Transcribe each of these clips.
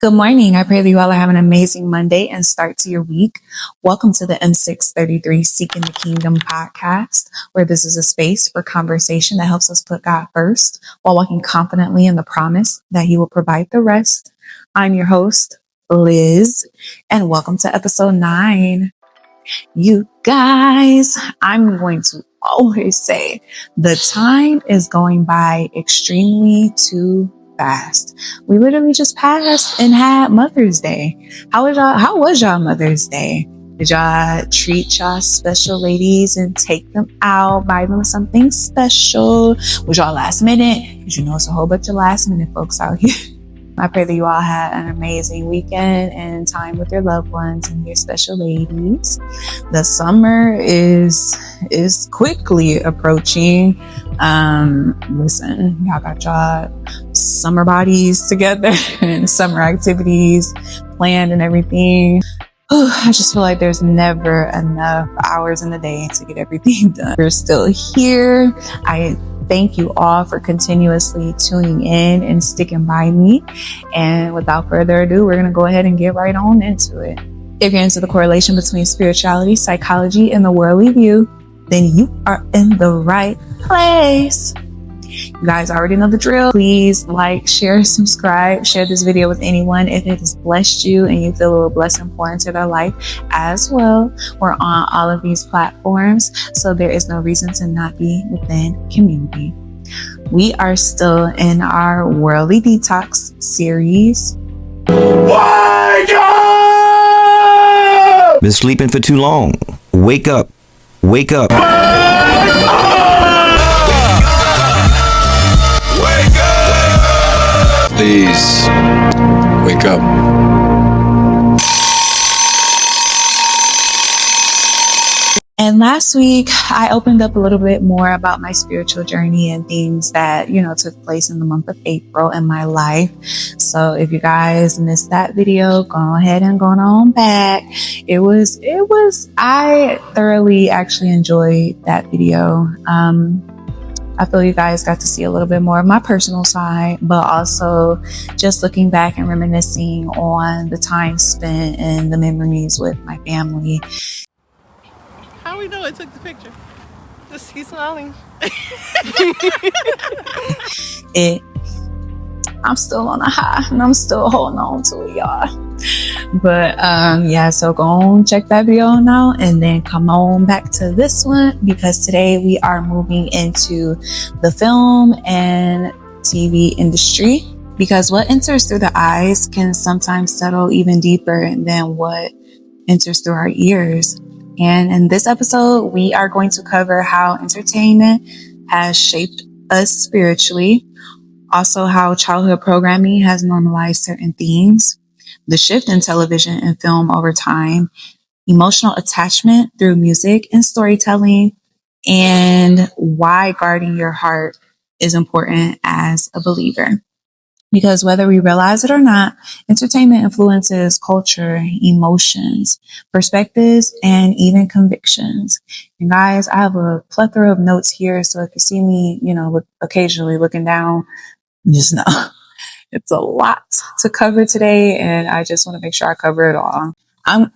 Good morning. I pray that you all are having an amazing Monday and start to your week. Welcome to the M633 Seeking the Kingdom podcast, where this is a space for conversation that helps us put God first while walking confidently in the promise that He will provide the rest. I'm your host, Liz, and welcome to episode 9. You guys, I'm going to always say the time is going by extremely too fast. We literally just passed and had Mother's Day. How was y'all Mother's Day? Did y'all treat y'all special ladies and take them out, buy them something special? Was y'all last minute? Because you know it's a whole bunch of last minute folks out here. I pray that you all had an amazing weekend and time with your loved ones and your special ladies. The summer is quickly approaching. Listen, y'all got y'all summer bodies together and summer activities planned and everything. I just feel like there's never enough hours in the day to get everything done. We're still here. I thank you all for continuously tuning in and sticking by me. And without further ado, we're going to go ahead and get right on into it. If you're into the correlation between spirituality, psychology, and the worldly view, then you are in the right place. You guys already know the drill. Please like, share, subscribe, share this video with anyone if it has blessed you and you feel it will bless and pour into their life as well. We're on all of these platforms, so there is no reason to not be within community. We are still in our Worldly Detox series. Wake up! Been sleeping for too long. Wake up. Wake up. Please, wake up. And last week, I opened up a little bit more about my spiritual journey and things that, took place in the month of April in my life. So if you guys missed that video, go ahead and go on back. I thoroughly actually enjoyed that video. I feel you guys got to see a little bit more of my personal side, but also just looking back and reminiscing on the time spent and the memories with my family. How we know I took the picture? Just he's smiling. I'm still on a high and I'm still holding on to it, y'all. But so go on, check that video now and then come on back to this one, because today we are moving into the film and TV industry, because what enters through the eyes can sometimes settle even deeper than what enters through our ears. And in this episode, we are going to cover how entertainment has shaped us spiritually, also how childhood programming has normalized certain things, the shift in television and film over time, emotional attachment through music and storytelling, and why guarding your heart is important as a believer. Because whether we realize it or not, entertainment influences culture, emotions, perspectives, and even convictions. And guys, I have a plethora of notes here, so if you see me, occasionally looking down, just know it's a lot to cover today, and I just want to make sure I cover it all. I'm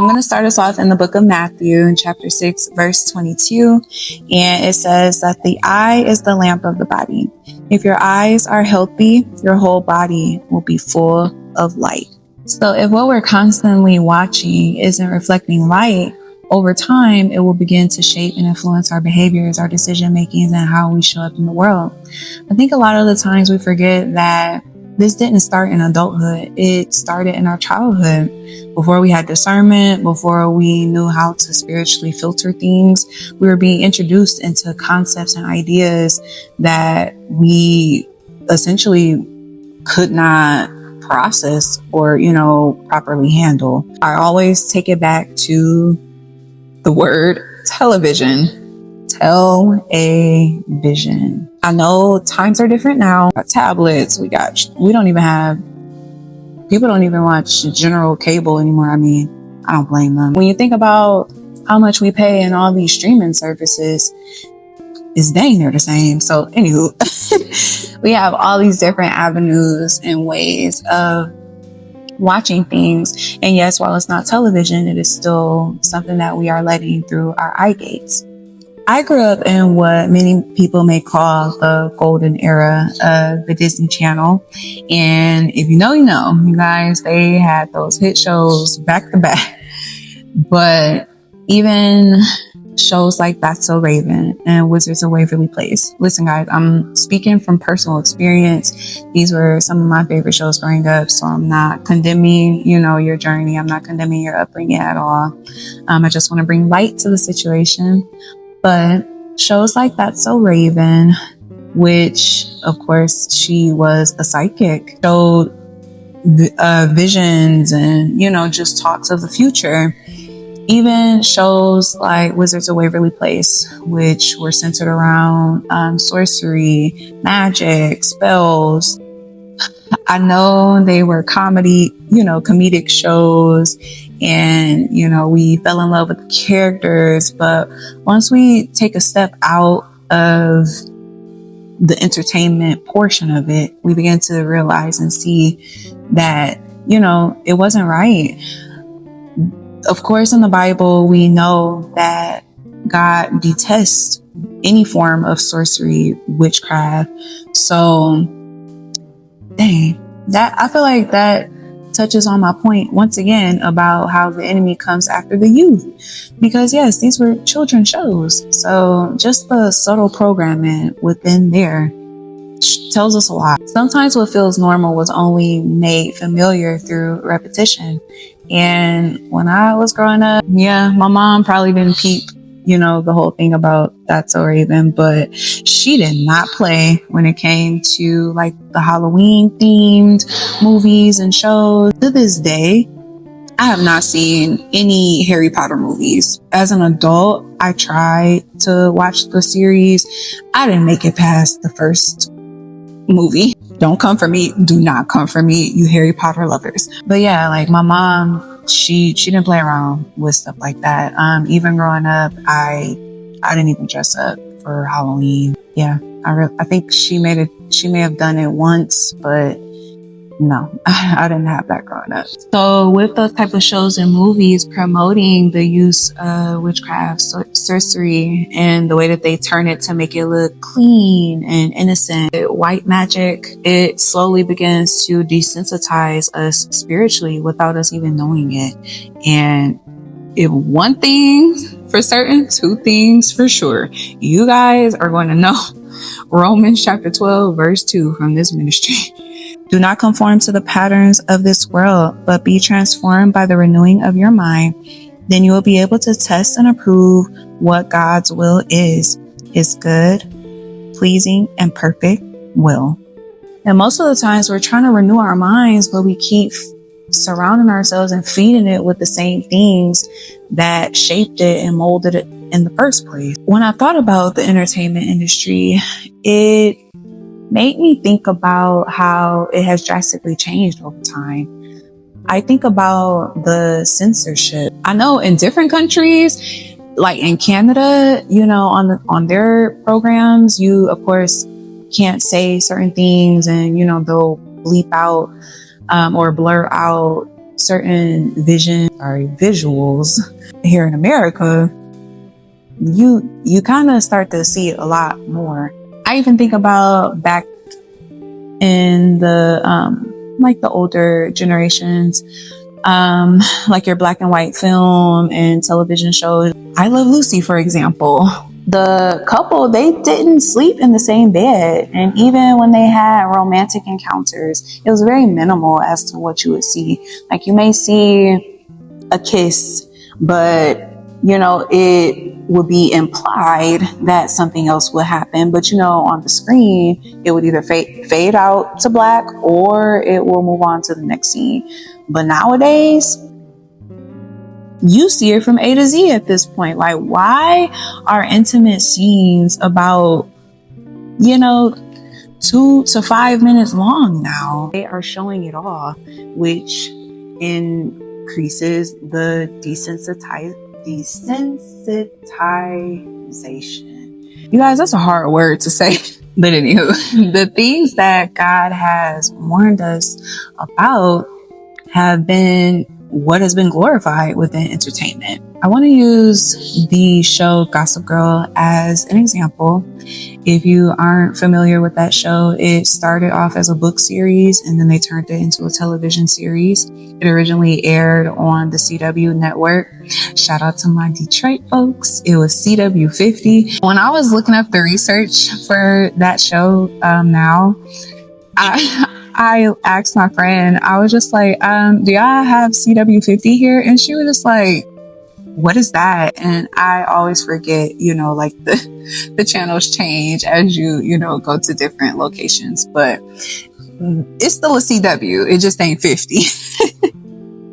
going to start us off in the book of Matthew in chapter 6, verse 22. And it says that the eye is the lamp of the body. If your eyes are healthy, your whole body will be full of light. So if what we're constantly watching isn't reflecting light, over time, it will begin to shape and influence our behaviors, our decision makings, and how we show up in the world. I think a lot of the times we forget that this didn't start in adulthood. It started in our childhood. Before we had discernment, before we knew how to spiritually filter things, we were being introduced into concepts and ideas that we essentially could not process or, properly handle. I always take it back to the word television. Tell-a-vision. I know times are different now. Got tablets, people don't even watch general cable anymore. I mean, I don't blame them. When you think about how much we pay in all these streaming services, is dang near the same. So anywho, we have all these different avenues and ways of watching things. And yes, while it's not television, it is still something that we are letting through our eye gates. I grew up in what many people may call the golden era of the Disney Channel. And if you know, you know, you guys, they had those hit shows back to back. But even shows like That's So Raven and Wizards of Waverly Place. Listen, guys, I'm speaking from personal experience. These were some of my favorite shows growing up, so I'm not condemning, your journey. I'm not condemning your upbringing at all. I just want to bring light to the situation. But shows like That's So Raven, which, of course, she was a psychic, showed visions and, just talks of the future. Even shows like Wizards of Waverly Place, which were centered around sorcery, magic, spells. I know they were comedic shows, and, we fell in love with the characters. But once we take a step out of the entertainment portion of it, we begin to realize and see that, it wasn't right. Of course, in the Bible, we know that God detests any form of sorcery, witchcraft. So, I feel like that touches on my point once again about how the enemy comes after the youth. Because yes, these were children's shows. So just the subtle programming within there tells us a lot. Sometimes what feels normal was only made familiar through repetition. And when I was growing up, my mom probably didn't peep, the whole thing about That's So Raven, but she did not play when it came to like the Halloween themed movies and shows. To this day, I have not seen any Harry Potter movies. As an adult, I tried to watch the series. I didn't make it past the first movie. Don't come for me. Do not come for me, you Harry Potter lovers. But yeah, like my mom, she didn't play around with stuff like that. Even growing up, I didn't even dress up for Halloween. Yeah, I think she may have done it once, but no, I didn't have that growing up. So with those type of shows and movies promoting the use of witchcraft, sorcery, and the way that they turn it to make it look clean and innocent, white magic, it slowly begins to desensitize us spiritually without us even knowing it. And if one thing for certain, two things for sure, you guys are going to know Romans chapter 12, verse 2 from this ministry. Do not conform to the patterns of this world, but be transformed by the renewing of your mind. Then you will be able to test and approve what God's will is, his good, pleasing, and perfect will. And most of the times we're trying to renew our minds, but we keep surrounding ourselves and feeding it with the same things that shaped it and molded it in the first place. When I thought about the entertainment industry, it made me think about how it has drastically changed over time. I think about the censorship. I know in different countries, like in Canada, on their programs, you of course can't say certain things, and they'll bleep out or blur out certain visuals. Here in America, you kind of start to see it a lot more. I even think about back in the like the older generations, like your black and white film and television shows. I Love Lucy, for example. The couple, they didn't sleep in the same bed. And even when they had romantic encounters, it was very minimal as to what you would see. Like you may see a kiss, but it would be implied that something else would happen. But on the screen, it would either fade out to black or it will move on to the next scene. But nowadays, you see it from A to Z at this point. Like, why are intimate scenes about 2 to 5 minutes long now? They are showing it all, which increases the desensitization. You guys, that's a hard word to say. But anywho, the things that God has warned us about have been what has been glorified within entertainment. I want to use the show Gossip Girl as an example. If you aren't familiar with that show, it started off as a book series and then they turned it into a television series. It originally aired on the CW network. Shout out to my Detroit folks. It was CW50. When I was looking up the research for that show, I asked my friend, I was just like, do y'all have CW50 here? And she was just like, what is that? And I always forget, like the channels change as you go to different locations, but it's still a CW. It just ain't 50.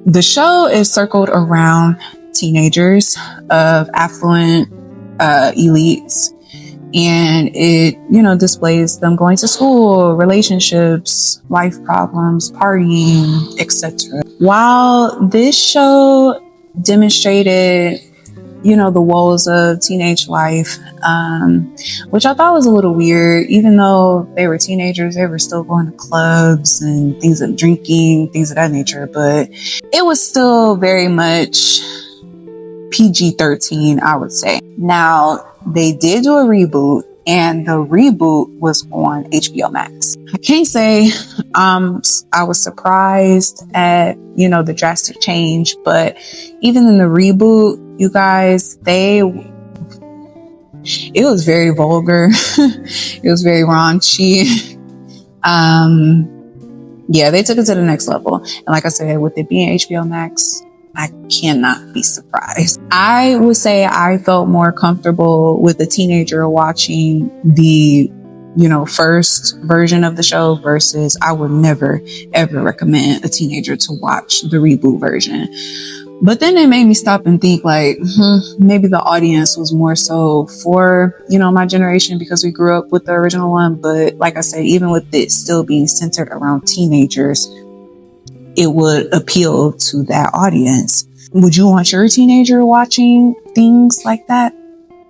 The show is circled around teenagers of affluent elites. And it, displays them going to school, relationships, life problems, partying, etc. While this show demonstrated, the woes of teenage life, which I thought was a little weird. Even though they were teenagers, they were still going to clubs and things of drinking, things of that nature. But it was still very much PG-13, I would say. Now, they did do a reboot, and the reboot was on HBO Max. I can't say I was surprised at, the drastic change, but even in the reboot, you guys, it was very vulgar. It was very raunchy. Yeah, they took it to the next level. And like I said, with it being HBO Max, I cannot be surprised. I would say I felt more comfortable with a teenager watching the, first version of the show versus I would never, ever recommend a teenager to watch the reboot version. But then it made me stop and think like, maybe the audience was more so for, my generation because we grew up with the original one. But like I said, even with it still being centered around teenagers, it would appeal to that audience. Would you want your teenager watching things like that?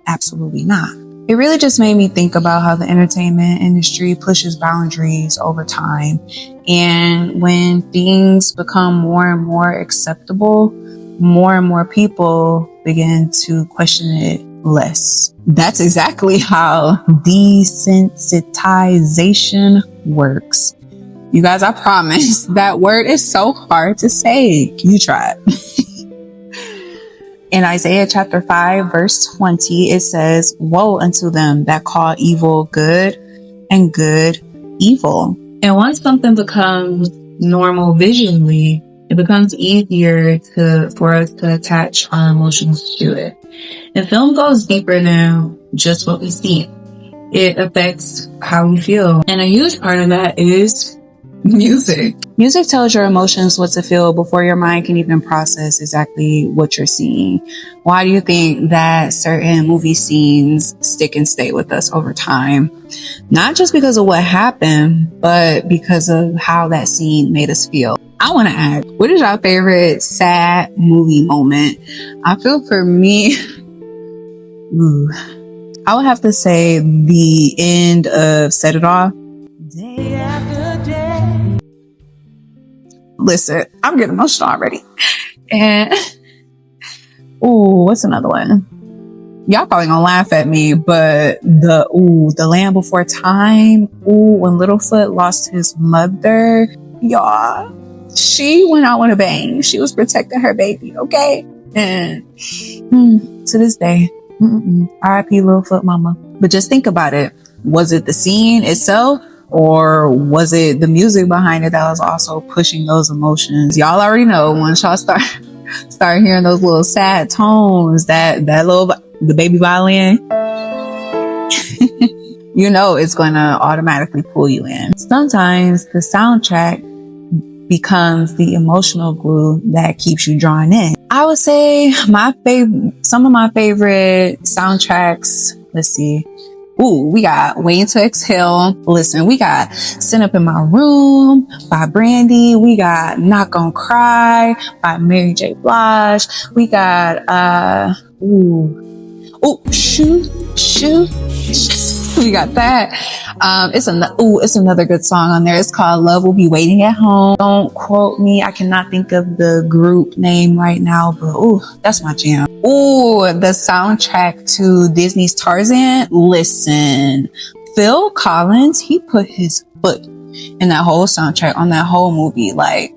Absolutely not. It really just made me think about how the entertainment industry pushes boundaries over time. And when things become more and more acceptable, more and more people begin to question it less. That's exactly how desensitization works. You guys, I promise that word is so hard to say. You try it. In Isaiah chapter 5, verse 20, it says, "Woe unto them that call evil good and good evil." And once something becomes normal visually, it becomes easier for us to attach our emotions to it. And film goes deeper than just what we see. It affects how we feel. And a huge part of that is music. Music tells your emotions what to feel before your mind can even process exactly what you're seeing. Why do you think that certain movie scenes stick and stay with us over time? Not just because of what happened, but because of how that scene made us feel. I want to ask, what is your favorite sad movie moment? I feel for me, I would have to say the end of Set It Off. Day after day. Listen, I'm getting emotional already. And what's another one? Y'all probably gonna laugh at me, but the Land Before Time. When Littlefoot lost his mother, y'all, she went out with a bang. She was protecting her baby, okay? And to this day, R.I.P. Littlefoot mama. But just think about it. Was it the scene itself? Or was it the music behind it that was also pushing those emotions? Y'all already know once y'all start hearing those little sad tones, the baby violin, it's going to automatically pull you in. Sometimes the soundtrack becomes the emotional glue that keeps you drawn in. I would say some of my favorite soundtracks, let's see. We got Waiting to Exhale. Listen, we got Sit Up in My Room by Brandy. We got Not Gonna Cry by Mary J. Blige. We got, Shoot Shoot. We got that. It's another good song on there. It's called Love Will Be Waiting at Home. Don't quote me. I cannot think of the group name right now, but that's my jam. The soundtrack to Disney's Tarzan. Listen, Phil Collins, he put his foot in that whole soundtrack on that whole movie. Like,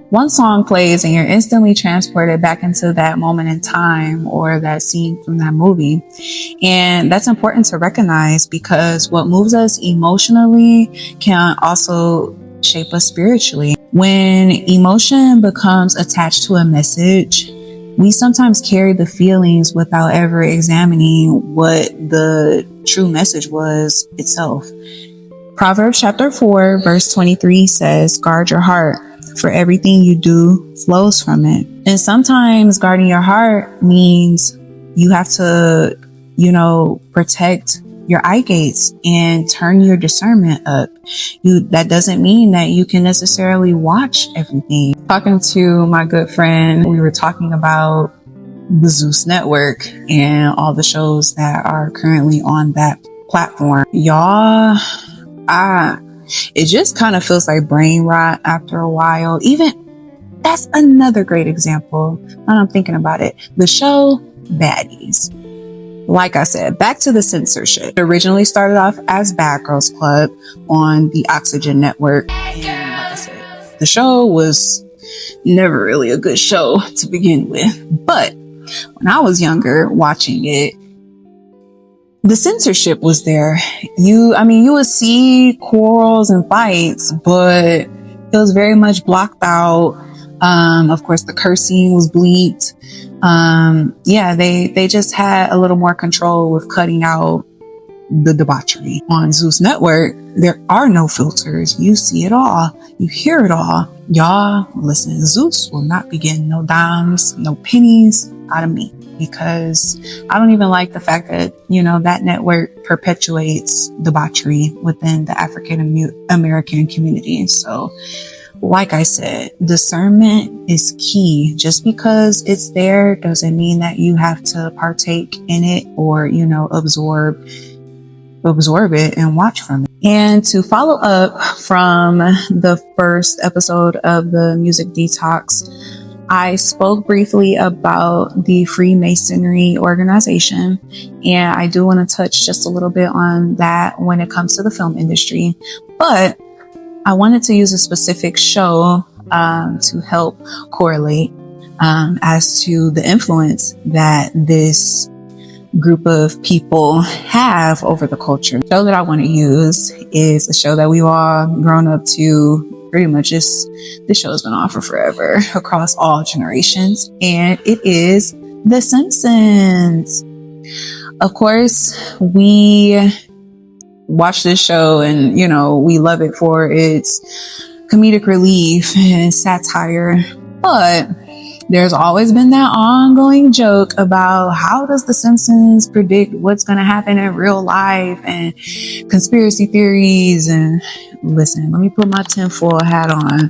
one song plays and you're instantly transported back into that moment in time or that scene from that movie. And that's important to recognize because what moves us emotionally can also shape us spiritually. When emotion becomes attached to a message, we sometimes carry the feelings without ever examining what the true message was itself. Proverbs chapter 4, verse 23 says, "Guard your heart, for everything you do flows from it." And sometimes guarding your heart means you have to, protect your eye gates and turn your discernment up. That doesn't mean that you can necessarily watch everything. Talking to my good friend, we were talking about the Zeus network and all the shows that are currently on that platform. Y'all, it just kind of feels like brain rot after a while. Even that's another great example. Now I'm thinking about it. The show Baddies. Like I said, back to the censorship. It originally started off as Bad Girls Club on the Oxygen Network. And like I said, the show was never really a good show to begin with. But when I was younger watching it, the censorship was there. You would see quarrels and fights, but it was very much blocked out. Of course, the cursing was bleeped. They just had a little more control with cutting out the debauchery. On Zeus Network, there are no filters. You see it all. You hear it all. Y'all, listen, Zeus will not be getting no dimes, no pennies out of me. Because I don't even like the fact that, that network perpetuates debauchery within the African American community. So, like I said, discernment is key. Just because it's there doesn't mean that you have to partake in it or, absorb it and watch from it. And to follow up from the first episode of the Music Detox, I spoke briefly about the Freemasonry organization, and I do want to touch just a little bit on that when it comes to the film industry. But I wanted to use a specific show to help correlate as to the influence that this group of people have over the culture. The show that I want to use is a show that we've all grown up to. Pretty much this show has been on for forever across all generations, and it is The Simpsons. Of course, we watch this show and, we love it for its comedic relief and satire, but there's always been that ongoing joke about how does The Simpsons predict what's going to happen in real life and conspiracy theories. And listen, let me put my tinfoil hat on.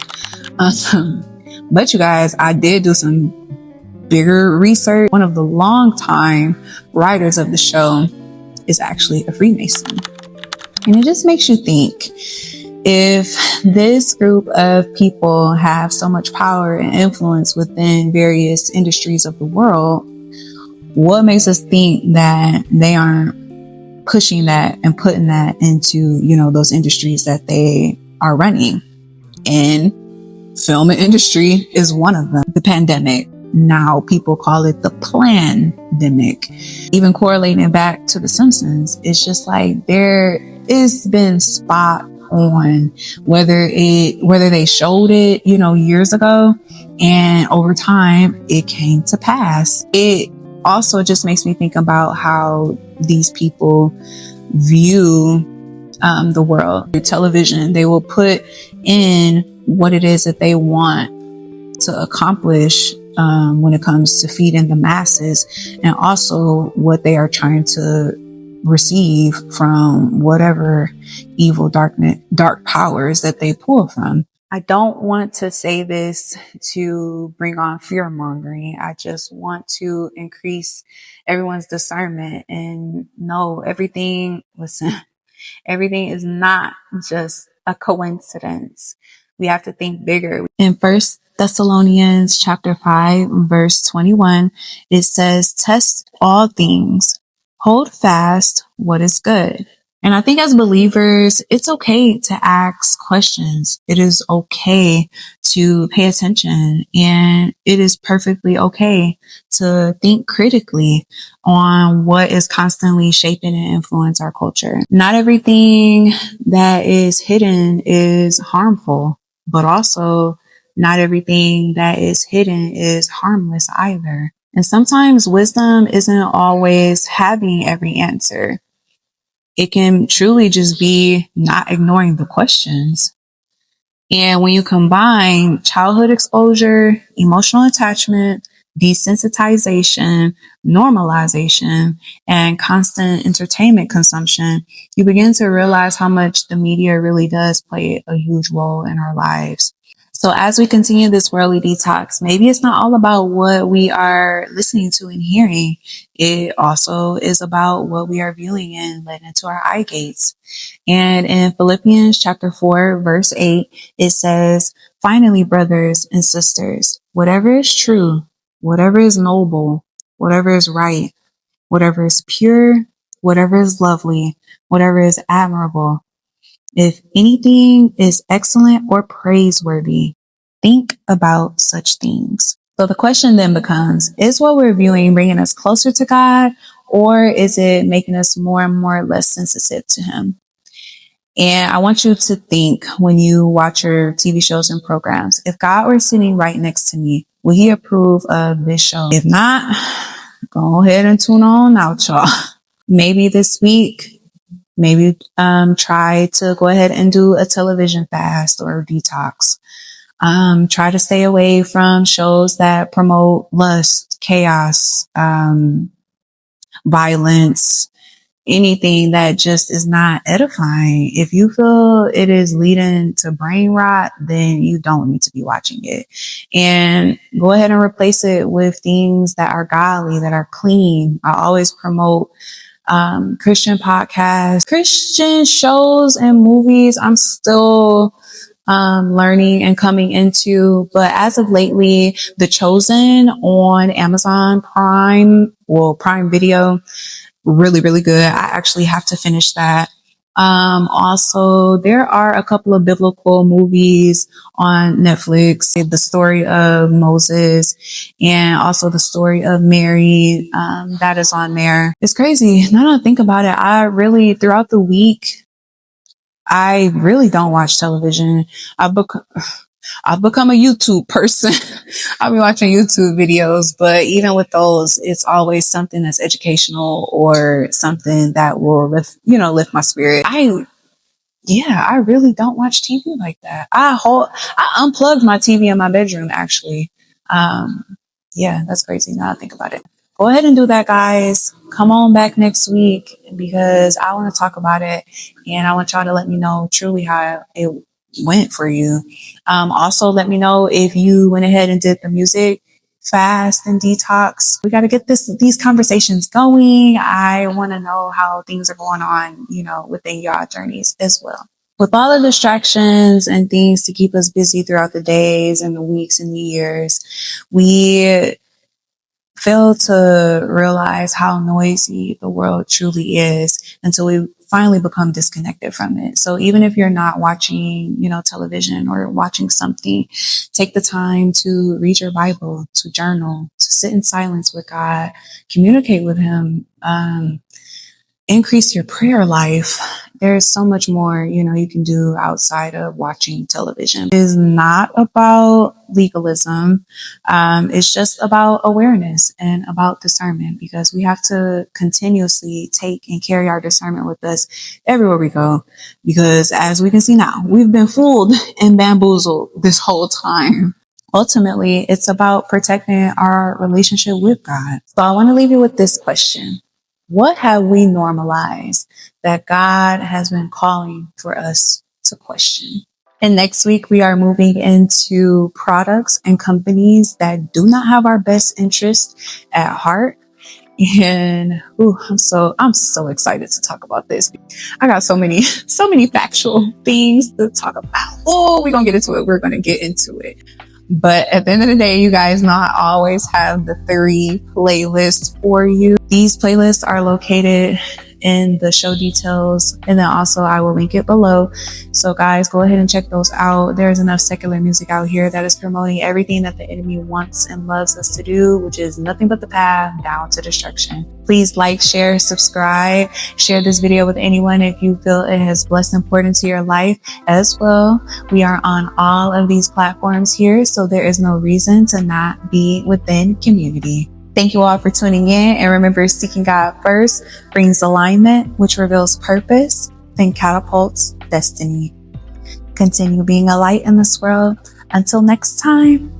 But you guys, I did do some bigger research. One of the longtime writers of the show is actually a Freemason. And it just makes you think, if this group of people have so much power and influence within various industries of the world, what makes us think that they aren't pushing that and putting that into, those industries that they are running? And film industry is one of them. The pandemic. Now people call it the pandemic. Even correlating it back to The Simpsons, it's just like it's been spot on whether they showed it, years ago, and over time it came to pass. It also just makes me think about how these people view the world through television. They will put in what it is that they want to accomplish when it comes to feeding the masses, and also what they are trying to receive from whatever evil dark powers that they pull from. I don't want to say this to bring on fear mongering. I just want to increase everyone's discernment and know everything. Listen, everything is not just a coincidence. We have to think bigger. In First Thessalonians chapter 5, verse 21, it says, test all things, hold fast what is good. And I think as believers, it's okay to ask questions. It is okay to pay attention, and it is perfectly okay to think critically on what is constantly shaping and influence our culture. Not everything that is hidden is harmful, but also not everything that is hidden is harmless either. And sometimes wisdom isn't always having every answer. It can truly just be not ignoring the questions. And when you combine childhood exposure, emotional attachment, desensitization, normalization, and constant entertainment consumption, you begin to realize how much the media really does play a huge role in our lives. So as we continue this worldly detox, maybe it's not all about what we are listening to and hearing. It also is about what we are viewing and letting into our eye gates. And in Philippians chapter 4, verse 8, it says, finally, brothers and sisters, whatever is true, whatever is noble, whatever is right, whatever is pure, whatever is lovely, whatever is admirable, if anything is excellent or praiseworthy, think about such things. So the question then becomes, is what we're viewing bringing us closer to God, or is it making us more and more less sensitive to Him? And I want you to think when you watch your TV shows and programs, if God were sitting right next to me, will He approve of this show? If not, go ahead and tune on out, y'all. Maybe this week, maybe try to go ahead and do a television fast or detox. Try to stay away from shows that promote lust, chaos, violence, anything that just is not edifying. If you feel it is leading to brain rot, then you don't need to be watching it. And go ahead and replace it with things that are godly, that are clean. I always promote Christian podcasts, Christian shows and movies. I'm still learning and coming into, but as of lately, The Chosen on Amazon Prime Video, really, really good. I actually have to finish that. Also, there are a couple of biblical movies on Netflix. The story of Moses and also the story of Mary, that is on there. It's crazy. Now that I think about it, throughout the week, I really don't watch television. I've become a YouTube person. I'll be watching YouTube videos, but even with those, it's always something that's educational or something that will lift my spirit. I really don't watch TV like that. I unplugged my TV in my bedroom, actually. That's crazy now I think about it. Go ahead and do that, guys. Come on back next week because I want to talk about it and I want y'all to let me know truly how it went for you. Also let me know if you went ahead and did the music fast and detox. We got to get these conversations going. I want to know how things are going on, within your journeys as well. With all the distractions and things to keep us busy throughout the days and the weeks and the years, we fail to realize how noisy the world truly is until we finally become disconnected from it. So even if you're not watching, television or watching something, take the time to read your Bible, to journal, to sit in silence with God, communicate with Him, increase your prayer life. There's so much more, you can do outside of watching television. It is not about legalism. It's just about awareness and about discernment, because we have to continuously take and carry our discernment with us everywhere we go. Because as we can see now, we've been fooled and bamboozled this whole time. Ultimately, it's about protecting our relationship with God. So I want to leave you with this question. What have we normalized that God has been calling for us to question? And next week, we are moving into products and companies that do not have our best interest at heart. And I'm so excited to talk about this. I got so many factual things to talk about. Oh, we're gonna get into it. We're gonna get into it. But at the end of the day, you guys know I always have the 3 playlists for you. These playlists are located in the show details, and then also I will link it below. So guys, go ahead and check those out. There's enough secular music out here that is promoting everything that the enemy wants and loves us to do, which is nothing but the path down to destruction. Please like, share, subscribe, share this video with anyone if you feel it has blessed and poured into your life as well. We are on all of these platforms here, so there is no reason to not be within community. Thank you all for tuning in, and remember, seeking God first brings alignment, which reveals purpose, then catapults destiny. Continue being a light in this world. Until next time.